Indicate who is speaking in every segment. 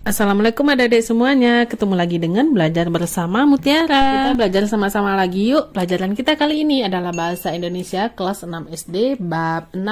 Speaker 1: Assalamualaikum adik-adik semuanya, ketemu lagi dengan Belajar Bersama Mutiara. Kita belajar sama-sama lagi yuk. Pelajaran kita kali ini adalah Bahasa Indonesia kelas 6 SD bab 6.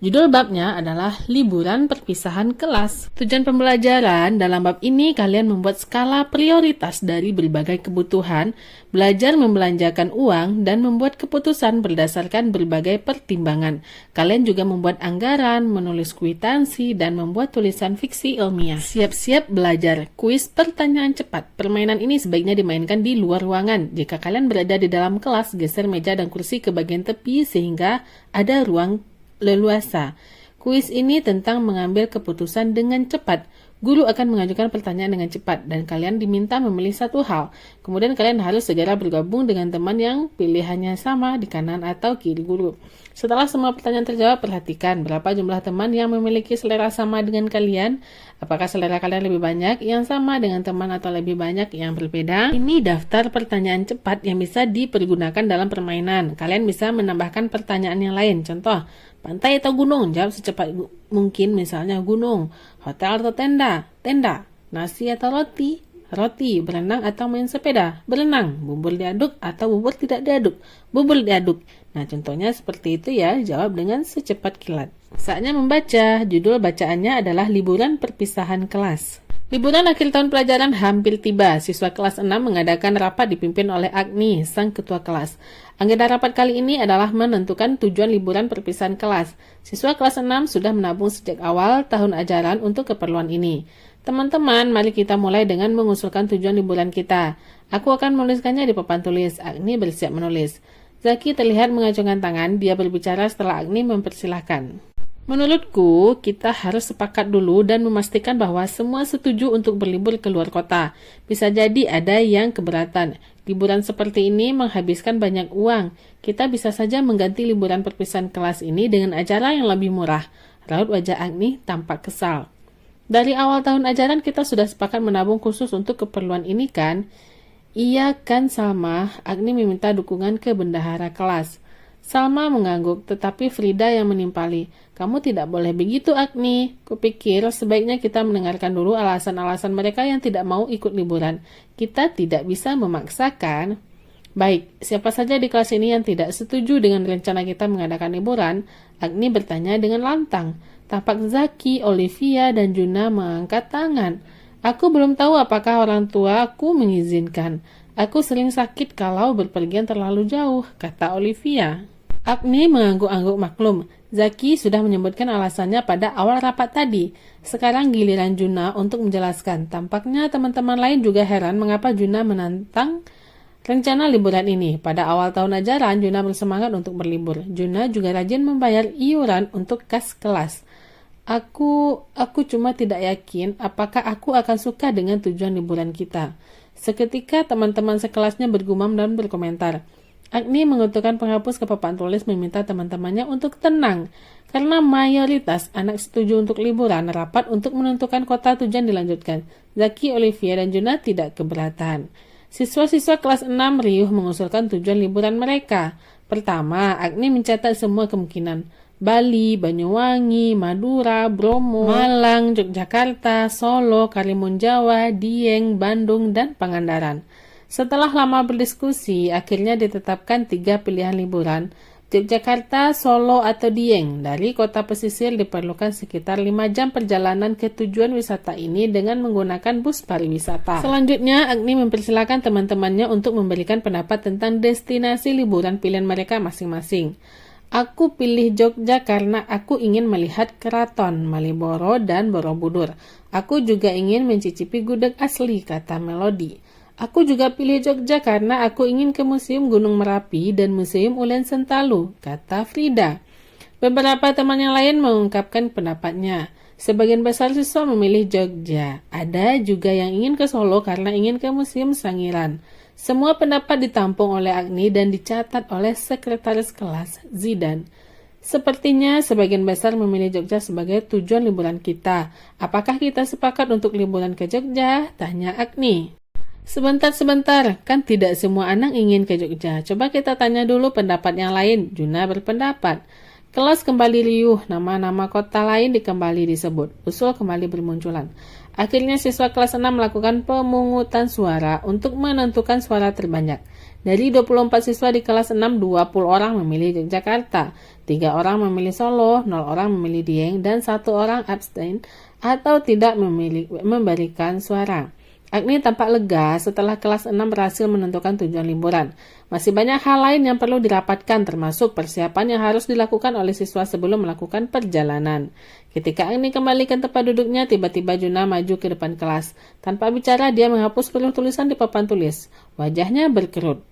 Speaker 1: Judul babnya adalah Liburan Perpisahan Kelas. Tujuan pembelajaran dalam bab ini kalian membuat skala prioritas dari berbagai kebutuhan, belajar membelanjakan uang, dan membuat keputusan berdasarkan berbagai pertimbangan. Kalian juga membuat anggaran, menulis kwitansi, dan membuat tulisan fiksi ilmiah. Siap-siap belajar. Kuis pertanyaan cepat. Permainan ini sebaiknya dimainkan di luar ruangan. Jika kalian berada di dalam kelas, geser meja dan kursi ke bagian tepi sehingga ada ruang leluasa. Kuis ini tentang mengambil keputusan dengan cepat. Guru akan mengajukan pertanyaan dengan cepat dan kalian diminta memilih satu hal. Kemudian kalian harus segera bergabung dengan teman yang pilihannya sama di kanan atau kiri guru. Setelah semua pertanyaan terjawab, perhatikan berapa jumlah teman yang memiliki selera sama dengan kalian. Apakah selera kalian lebih banyak yang sama dengan teman atau lebih banyak yang berbeda? Ini daftar pertanyaan cepat yang bisa dipergunakan dalam permainan. Kalian bisa menambahkan pertanyaan yang lain. Contoh, pantai atau gunung? Jawab secepat mungkin, misalnya gunung. Hotel atau tenda? Tenda. Nasi atau roti? Roti. Berenang atau main sepeda? Berenang. Bubur diaduk atau bubur tidak diaduk? Bubur diaduk. Nah, contohnya seperti itu ya, jawab dengan secepat kilat. Saatnya membaca. Judul bacaannya adalah Liburan Perpisahan Kelas. Liburan akhir tahun pelajaran hampir tiba. Siswa kelas 6 mengadakan rapat dipimpin oleh Agni, sang ketua kelas. Agenda rapat kali ini adalah menentukan tujuan liburan perpisahan kelas. Siswa kelas 6 sudah menabung sejak awal tahun ajaran untuk keperluan ini. Teman-teman, mari kita mulai dengan mengusulkan tujuan liburan kita. Aku akan menuliskannya di papan tulis. Agni bersiap menulis. Zaki terlihat mengacungkan tangan. Dia berbicara setelah Agni mempersilahkan. Menurutku, kita harus sepakat dulu dan memastikan bahwa semua setuju untuk berlibur ke luar kota. Bisa jadi ada yang keberatan. Liburan seperti ini menghabiskan banyak uang. Kita bisa saja mengganti liburan perpisahan kelas ini dengan acara yang lebih murah. Raut wajah Agni tampak kesal. Dari awal tahun ajaran kita sudah sepakat menabung khusus untuk keperluan ini kan? Iya kan Salma? Agni meminta dukungan ke bendahara kelas. Salma mengangguk, tetapi Frida yang menimpali. Kamu tidak boleh begitu, Agni. Kupikir sebaiknya kita mendengarkan dulu alasan-alasan mereka yang tidak mau ikut liburan. Kita tidak bisa memaksakan. Baik, siapa saja di kelas ini yang tidak setuju dengan rencana kita mengadakan liburan? Agni bertanya dengan lantang. Tampak Zaki, Olivia, dan Juna mengangkat tangan. Aku belum tahu apakah orang tua aku mengizinkan. Aku sering sakit kalau berpergian terlalu jauh, kata Olivia. Agni mengangguk-angguk maklum. Zaki sudah menyebutkan alasannya pada awal rapat tadi. Sekarang giliran Juna untuk menjelaskan. Tampaknya teman-teman lain juga heran mengapa Juna menantang rencana liburan ini. Pada awal tahun ajaran, Juna bersemangat untuk berlibur. Juna juga rajin membayar iuran untuk kas kelas. Aku cuma tidak yakin apakah aku akan suka dengan tujuan liburan kita. Seketika teman-teman sekelasnya bergumam dan berkomentar. Agni mengutukkan penghapus ke papan tulis meminta teman-temannya untuk tenang. Karena mayoritas anak setuju untuk liburan, rapat untuk menentukan kota tujuan dilanjutkan. Zaki, Olivia, dan Juna tidak keberatan. Siswa-siswa kelas 6 riuh mengusulkan tujuan liburan mereka. Pertama, Agni mencatat semua kemungkinan. Bali, Banyuwangi, Madura, Bromo, Malang, Yogyakarta, Solo, Karimun Jawa, Dieng, Bandung, dan Pangandaran. Setelah lama berdiskusi, akhirnya ditetapkan 3 pilihan liburan, Yogyakarta, Solo, atau Dieng. Dari kota pesisir diperlukan sekitar 5 jam perjalanan ke tujuan wisata ini dengan menggunakan bus pariwisata. Selanjutnya, Agni mempersilahkan teman-temannya untuk memberikan pendapat tentang destinasi liburan pilihan mereka masing-masing. Aku pilih Jogja karena aku ingin melihat keraton, Maliboro, dan Borobudur. Aku juga ingin mencicipi gudeg asli, kata Melody. Aku juga pilih Jogja karena aku ingin ke Museum Gunung Merapi dan Museum Ulen Sentalu, kata Frida. Beberapa teman yang lain mengungkapkan pendapatnya. Sebagian besar siswa memilih Jogja. Ada juga yang ingin ke Solo karena ingin ke Museum Sangiran. Semua pendapat ditampung oleh Agni dan dicatat oleh sekretaris kelas, Zidan. Sepertinya sebagian besar memilih Jogja sebagai tujuan liburan kita. Apakah kita sepakat untuk liburan ke Jogja? Tanya Agni. Sebentar, kan tidak semua anak ingin ke Jogja. Coba kita tanya dulu pendapat yang lain. Juna berpendapat. Kelas kembali riuh, nama-nama kota lain kembali disebut. Usul kembali bermunculan. Akhirnya siswa kelas 6 melakukan pemungutan suara untuk menentukan suara terbanyak. Dari 24 siswa di kelas 6, 20 orang memilih Yogyakarta, 3 orang memilih Solo, 0 orang memilih Dieng, dan 1 orang abstain atau tidak memberikan suara. Agni tampak lega setelah kelas 6 berhasil menentukan tujuan liburan. Masih banyak hal lain yang perlu dirapatkan, termasuk persiapan yang harus dilakukan oleh siswa sebelum melakukan perjalanan. Ketika Agni kembali ke tempat duduknya, tiba-tiba Juna maju ke depan kelas. Tanpa bicara, dia menghapus seluruh tulisan di papan tulis. Wajahnya berkerut.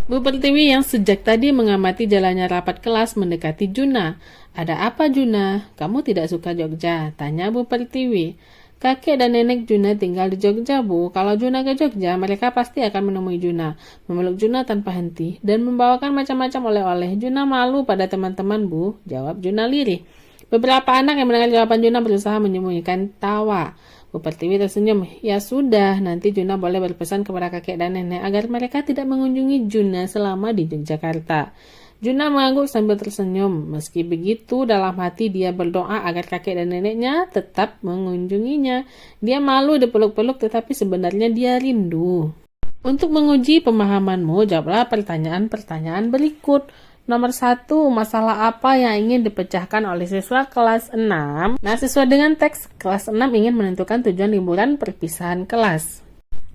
Speaker 1: Bu Pertiwi yang sejak tadi mengamati jalannya rapat kelas mendekati Juna. "Ada apa, Juna? Kamu tidak suka Jogja?" tanya Bu Pertiwi. "Kakek dan nenek Juna tinggal di Jogja, Bu. Kalau Juna ke Jogja, mereka pasti akan menemui Juna, memeluk Juna tanpa henti, dan membawakan macam-macam oleh-oleh. Juna malu pada teman-teman, Bu," jawab Juna lirih. Beberapa anak yang mendengar jawaban Juna berusaha menyembunyikan tawa. Bu Pertiwi tersenyum. "Ya sudah, nanti Juna boleh berpesan kepada kakek dan nenek agar mereka tidak mengunjungi Juna selama di Yogyakarta." Juna mengangguk sambil tersenyum. Meski begitu, dalam hati dia berdoa agar kakek dan neneknya tetap mengunjunginya. Dia malu dipeluk-peluk, tetapi sebenarnya dia rindu. Untuk menguji pemahamanmu, jawablah pertanyaan-pertanyaan berikut. Nomor 1, masalah apa yang ingin dipecahkan oleh siswa kelas 6? Nah, sesuai dengan teks, kelas 6 ingin menentukan tujuan liburan perpisahan kelas.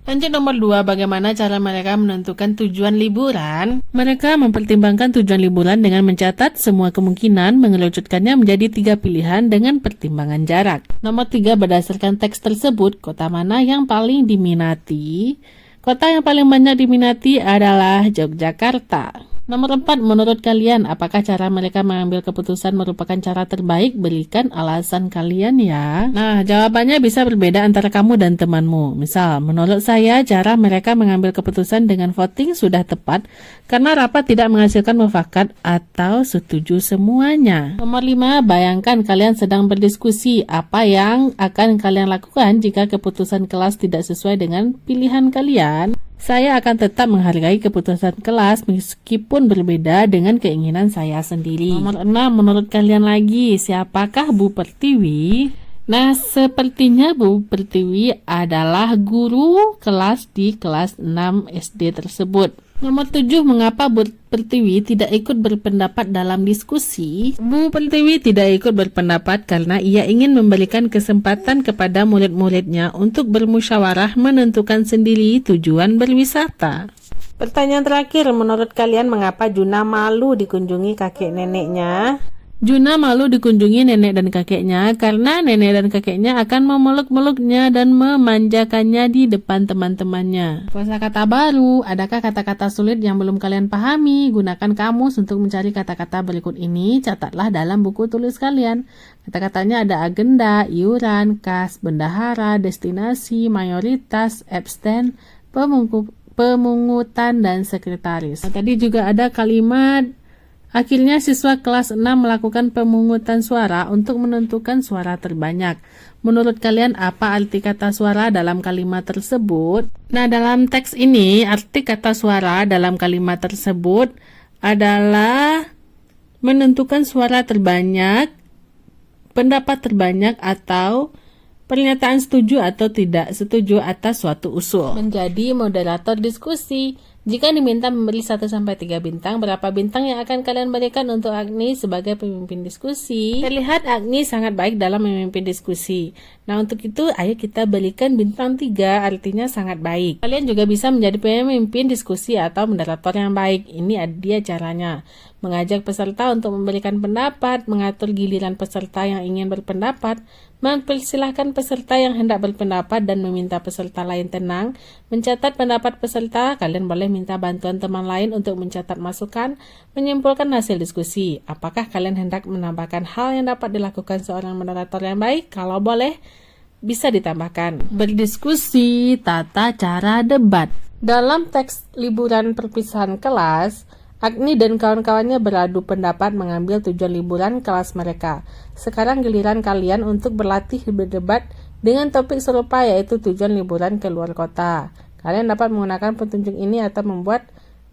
Speaker 1: Lanjut nomor 2, bagaimana cara mereka menentukan tujuan liburan? Mereka mempertimbangkan tujuan liburan dengan mencatat semua kemungkinan, mengerucutkannya menjadi 3 pilihan dengan pertimbangan jarak. Nomor 3, berdasarkan teks tersebut, kota mana yang paling diminati? Kota yang paling banyak diminati adalah Yogyakarta. Nomor 4, menurut kalian, apakah cara mereka mengambil keputusan merupakan cara terbaik? Berikan alasan kalian ya. Nah, jawabannya bisa berbeda antara kamu dan temanmu. Misal, menurut saya, cara mereka mengambil keputusan dengan voting sudah tepat karena rapat tidak menghasilkan mufakat atau setuju semuanya. Nomor 5, bayangkan kalian sedang berdiskusi. Apa yang akan kalian lakukan jika keputusan kelas tidak sesuai dengan pilihan kalian? Saya akan tetap menghargai keputusan kelas meskipun berbeda dengan keinginan saya sendiri. Nomor 6, menurut kalian lagi, siapakah Bu Pertiwi? Nah, sepertinya Bu Pertiwi adalah guru kelas di kelas 6 SD tersebut. Nomor 7, mengapa Bu Pertiwi tidak ikut berpendapat dalam diskusi? Bu Pertiwi tidak ikut berpendapat karena ia ingin memberikan kesempatan kepada murid-muridnya untuk bermusyawarah menentukan sendiri tujuan berwisata. Pertanyaan terakhir, menurut kalian mengapa Juna malu dikunjungi kakek neneknya? Juna malu dikunjungi nenek dan kakeknya karena nenek dan kakeknya akan memeluk-meluknya dan memanjakannya di depan teman-temannya. Kosakata baru, adakah kata-kata sulit yang belum kalian pahami? Gunakan kamus untuk mencari kata-kata berikut ini, catatlah dalam buku tulis kalian. Kata-katanya ada agenda, iuran, kas, bendahara, destinasi, mayoritas, abstain, pemungutan, dan sekretaris. Nah, tadi juga ada kalimat akhirnya siswa kelas 6 melakukan pemungutan suara untuk menentukan suara terbanyak. Menurut kalian apa arti kata suara dalam kalimat tersebut? Nah, dalam teks ini arti kata suara dalam kalimat tersebut adalah menentukan suara terbanyak, pendapat terbanyak, atau pernyataan setuju atau tidak setuju atas suatu usul. Menjadi moderator diskusi. Jika diminta memberi 1-3 bintang, berapa bintang yang akan kalian berikan untuk Agni sebagai pemimpin diskusi? Terlihat Agni sangat baik dalam memimpin diskusi. Nah, untuk itu ayo kita berikan bintang 3, artinya sangat baik. Kalian juga bisa menjadi pemimpin diskusi atau moderator yang baik. Ini dia caranya. Mengajak peserta untuk memberikan pendapat, mengatur giliran peserta yang ingin berpendapat, mempersilahkan peserta yang hendak berpendapat dan meminta peserta lain tenang, mencatat pendapat peserta, kalian boleh minta bantuan teman lain untuk mencatat masukan, menyimpulkan hasil diskusi. Apakah kalian hendak menambahkan hal yang dapat dilakukan seorang moderator yang baik? Kalau boleh, bisa ditambahkan. Berdiskusi, tata cara debat. Dalam teks liburan perpisahan kelas, Agni dan kawan-kawannya beradu pendapat mengambil tujuan liburan kelas mereka. Sekarang giliran kalian untuk berlatih berdebat dengan topik serupa, yaitu tujuan liburan ke luar kota. Kalian dapat menggunakan petunjuk ini atau membuat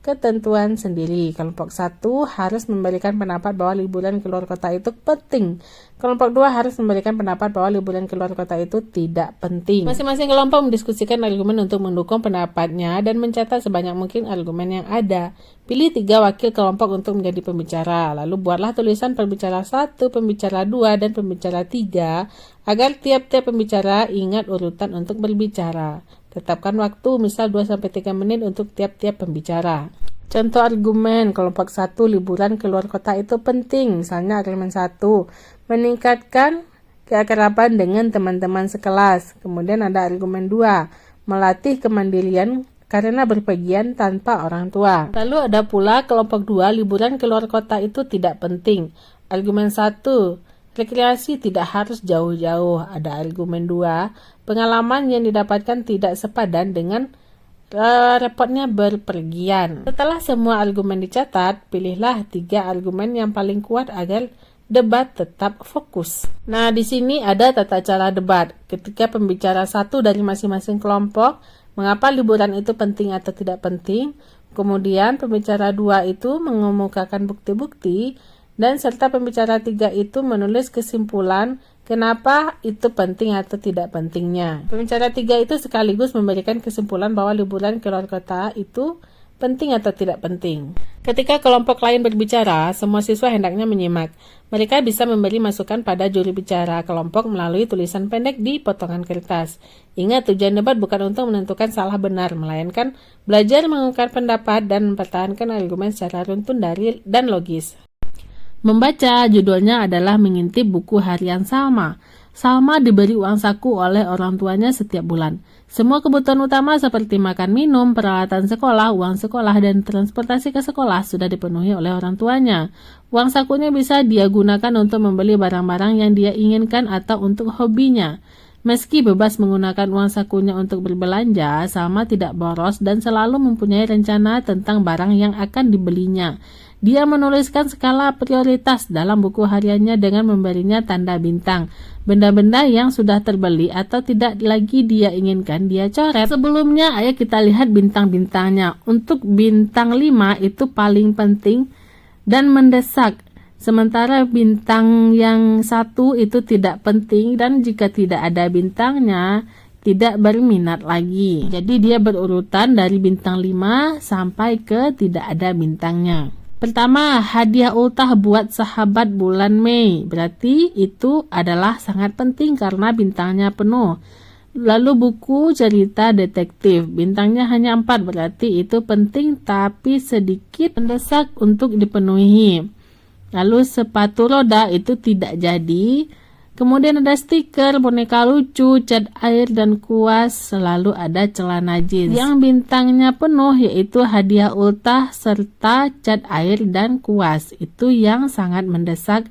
Speaker 1: ketentuan sendiri. Kelompok 1 harus memberikan pendapat bahwa liburan keluar kota itu penting. Kelompok 2 harus memberikan pendapat bahwa liburan keluar kota itu tidak penting. Masing-masing kelompok mendiskusikan argumen untuk mendukung pendapatnya dan mencatat sebanyak mungkin argumen yang ada. Pilih 3 wakil kelompok untuk menjadi pembicara. Lalu buatlah tulisan pembicara 1, pembicara 2, dan pembicara 3 agar tiap-tiap pembicara ingat urutan untuk berbicara. Tetapkan waktu, misal 2-3 menit untuk tiap-tiap pembicara. Contoh argumen kelompok 1, liburan keluar kota itu penting. Misalnya argumen 1, meningkatkan keakraban dengan teman-teman sekelas. Kemudian ada argumen 2, melatih kemandirian karena berpergian tanpa orang tua. Lalu ada pula kelompok 2, liburan keluar kota itu tidak penting. Argumen 1, rekreasi tidak harus jauh-jauh. Ada argumen 2, pengalaman yang didapatkan tidak sepadan dengan repotnya berpergian. Setelah semua argumen dicatat, pilihlah 3 argumen yang paling kuat agar debat tetap fokus. Nah, di sini ada tata cara debat. Ketika pembicara 1 dari masing-masing kelompok, mengapa liburan itu penting atau tidak penting. Kemudian pembicara 2 itu mengemukakan bukti-bukti, dan serta pembicara 3 itu menulis kesimpulan kenapa itu penting atau tidak pentingnya. Pembicara 3 itu sekaligus memberikan kesimpulan bahwa liburan keluar kota itu penting atau tidak penting. Ketika kelompok lain berbicara, semua siswa hendaknya menyimak. Mereka bisa memberi masukan pada juru bicara kelompok melalui tulisan pendek di potongan kertas. Ingat, tujuan debat bukan untuk menentukan salah benar, melainkan belajar mengungkapkan pendapat dan mempertahankan argumen secara runtun dan logis. Membaca, judulnya adalah mengintip buku harian Salma. Salma diberi uang saku oleh orang tuanya setiap bulan. Semua kebutuhan utama seperti makan minum, peralatan sekolah, uang sekolah, dan transportasi ke sekolah sudah dipenuhi oleh orang tuanya. Uang sakunya bisa dia gunakan untuk membeli barang-barang yang dia inginkan atau untuk hobinya. Meski bebas menggunakan uang sakunya untuk berbelanja, Salma tidak boros dan selalu mempunyai rencana tentang barang yang akan dibelinya. Dia menuliskan skala prioritas dalam buku hariannya dengan memberinya tanda bintang. Benda-benda yang sudah terbeli atau tidak lagi dia inginkan, dia coret. Sebelumnya, ayo kita lihat bintang-bintangnya. Untuk bintang 5 itu paling penting dan mendesak. Sementara bintang yang 1 itu tidak penting dan jika tidak ada bintangnya, tidak berminat lagi. Jadi dia berurutan dari bintang 5 sampai ke tidak ada bintangnya. Pertama, hadiah ultah buat sahabat bulan Mei. Berarti itu adalah sangat penting karena bintangnya penuh. Lalu buku cerita detektif. Bintangnya hanya 4, berarti itu penting tapi sedikit mendesak untuk dipenuhi. Lalu sepatu roda itu tidak jadi. Kemudian ada stiker, boneka lucu, cat air, dan kuas. Selalu ada celana jeans. Yang bintangnya penuh yaitu hadiah ultah serta cat air dan kuas. Itu yang sangat mendesak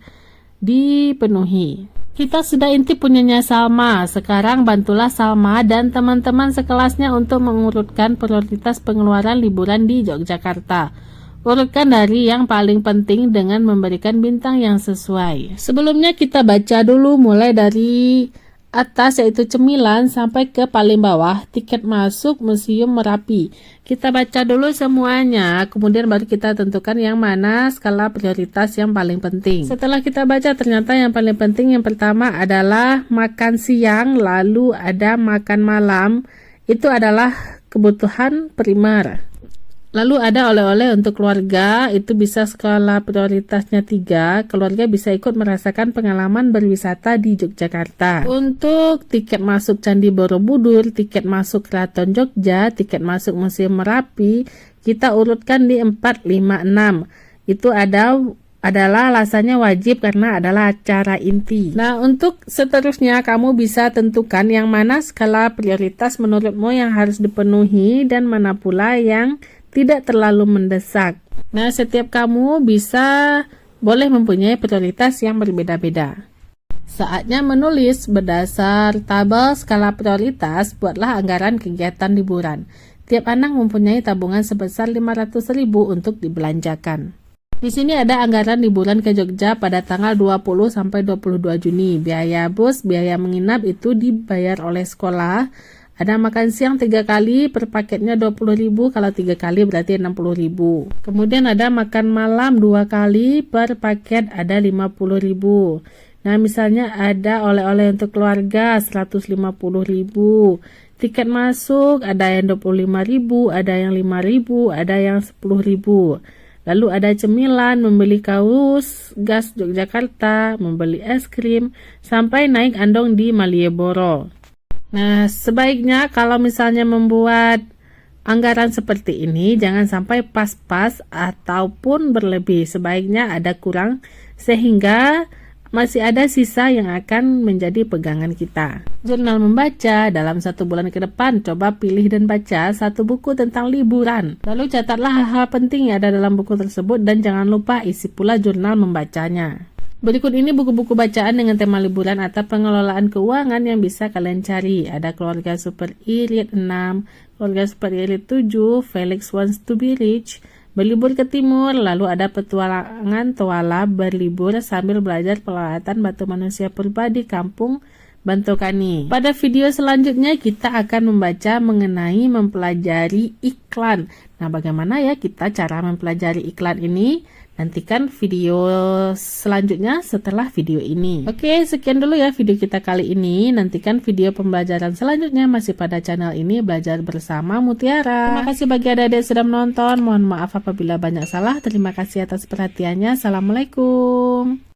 Speaker 1: dipenuhi. Kita sudah intip punyanya Salma. Sekarang bantulah Salma dan teman-teman sekelasnya untuk mengurutkan prioritas pengeluaran liburan di Yogyakarta. Urutkan dari yang paling penting dengan memberikan bintang yang sesuai. Sebelumnya kita baca dulu mulai dari atas yaitu cemilan sampai ke paling bawah tiket masuk Museum Merapi. Kita baca dulu semuanya, kemudian baru kita tentukan yang mana skala prioritas yang paling penting. Setelah kita baca ternyata yang paling penting yang pertama adalah makan siang, lalu ada makan malam. Itu adalah kebutuhan primer. Lalu ada oleh-oleh untuk keluarga, itu bisa skala prioritasnya 3. Keluarga bisa ikut merasakan pengalaman berwisata di Yogyakarta. Untuk tiket masuk Candi Borobudur, tiket masuk Keraton Jogja, tiket masuk Museum Merapi, kita urutkan di 4, 5, 6. Itu adalah alasannya wajib karena adalah acara inti. Nah, untuk seterusnya kamu bisa tentukan yang mana skala prioritas menurutmu yang harus dipenuhi dan mana pula yang tidak terlalu mendesak. Nah, setiap kamu boleh mempunyai prioritas yang berbeda-beda. Saatnya menulis berdasar tabel skala prioritas, buatlah anggaran kegiatan liburan. Tiap anak mempunyai tabungan sebesar 500.000 untuk dibelanjakan. Di sini ada anggaran liburan ke Jogja pada tanggal 20 sampai 22 Juni. Biaya bus, biaya menginap itu dibayar oleh sekolah. Ada makan siang 3 kali, per paketnya 20.000, kalau 3 kali berarti 60.000. Kemudian ada makan malam 2 kali, per paket ada 50.000. Nah, misalnya ada oleh-oleh untuk keluarga 150.000. Tiket masuk ada yang 25.000, ada yang 5.000, ada yang 10.000. Lalu ada cemilan, membeli kaos gas Yogyakarta, membeli es krim, sampai naik andong di Malioboro. Nah, sebaiknya kalau misalnya membuat anggaran seperti ini, jangan sampai pas-pas ataupun berlebih. Sebaiknya ada kurang sehingga masih ada sisa yang akan menjadi pegangan kita. Jurnal membaca, dalam 1 bulan ke depan, coba pilih dan baca 1 buku tentang liburan. Lalu catatlah hal-hal penting yang ada dalam buku tersebut dan jangan lupa isi pula jurnal membacanya. Berikut ini buku-buku bacaan dengan tema liburan atau pengelolaan keuangan yang bisa kalian cari. Ada Keluarga Super Irit 6, Keluarga Super Irit 7, Felix Wants to be Rich, Berlibur ke Timur, lalu ada Petualangan Toala berlibur sambil belajar pelawatan batu manusia purba di Kampung Bantokani. Pada video selanjutnya kita akan membaca mengenai mempelajari iklan. Nah, bagaimana ya kita cara mempelajari iklan ini? Nantikan video selanjutnya setelah video ini. Oke, sekian dulu ya video kita kali ini. Nantikan video pembelajaran selanjutnya masih pada channel ini, Belajar Bersama Mutiara. Terima kasih bagi adik-adik yang sudah menonton. Mohon maaf apabila banyak salah. Terima kasih atas perhatiannya. Assalamualaikum.